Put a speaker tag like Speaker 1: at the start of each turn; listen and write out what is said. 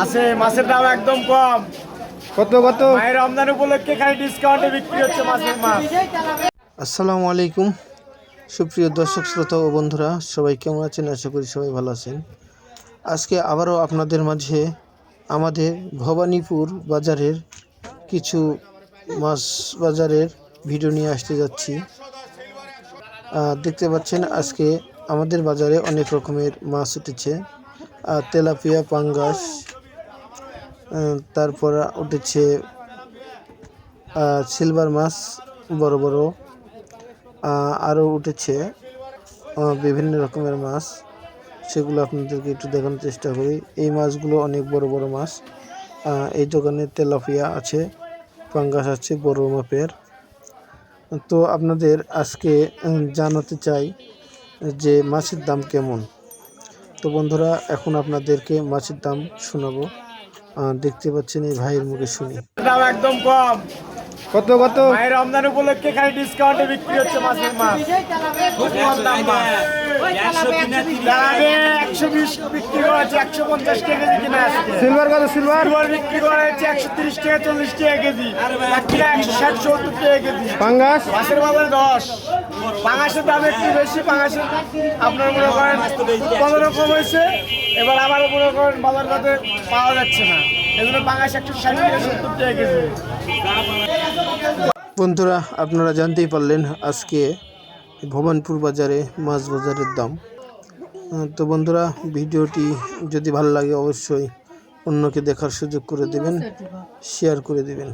Speaker 1: আছে মাছের দাম একদম কম।
Speaker 2: কত কত?
Speaker 1: মায়ের রমজান উপলক্ষে খালি ডিসকাউন্টে বিক্রি হচ্ছে মাছের মাছ।
Speaker 2: আসসালামু আলাইকুম সুপ্রিয় দর্শক শ্রোতা ও বন্ধুরা, সবাই কেমন আছেন? আশা করি সবাই ভালো আছেন। আজকে আবারও আপনাদের মাঝে আমাদের ভবানীপুর বাজারের কিছু মাছ বাজারের ভিডিও নিয়ে আসতে যাচ্ছি। দেখতে পাচ্ছেন আজকে আমাদের বাজারে অনেক রকমের মাছ উঠেছে। তেলাপিয়া, পাঙ্গাস, তারপর উঠেছে সিলভার মাছ বড় বড়, আরও উঠেছে বিভিন্ন রকমের মাছ। সেগুলো আপনাদেরকে একটু দেখানোর চেষ্টা করি। এই মাছগুলো অনেক বড় বড় মাছ। এই দোকানে তেলাপিয়া আছে, পাঙ্গাস আছে বড় মাপের। তো আপনাদের আজকে জানাতে চাই যে মাছের দাম কেমন। তো বন্ধুরা, এখন আপনাদেরকে মাছের দাম শোনাবো। দেখতে পাচ্ছেন এই ভাইয়ের মুখে শুনি।
Speaker 1: দাম একদম কম।
Speaker 2: কত কত?
Speaker 1: মায়ের রমজান উপলক্ষে খালি ডিসকাউন্টে বিক্রি হচ্ছে মাছের মাছ। খুব কম দাম মাছ। 120 বিক্রি করা হচ্ছে, 150 টাকা কেজি কিনা আজকে।
Speaker 2: সিলভার কত? সিলভার
Speaker 1: বিক্রি করা হচ্ছে 130 টাকা, 40 টাকা কেজি, 160-70 টাকা কেজি।
Speaker 2: পাঙ্গাস
Speaker 1: মাছের বাজার 10। পাঙাশের দাম একটু বেশি। পাঙাশের আপনার মনে করেন 15 কম হয়েছে, এবার আবার মনে করেন বাজার যাতে পাওয়া যাচ্ছে না, এগুলো পাঙাশ 160-70 টাকা কেজি।
Speaker 2: বন্ধুরা, আপনারা জানতেই পারলেন আজকে ভবানীপুর বাজারে মাছ বাজারের দাম। তো বন্ধুরা, ভিডিওটি যদি ভালো লাগে অবশ্যই অন্যকে দেখার সুযোগ করে দেবেন, শেয়ার করে দেবেন।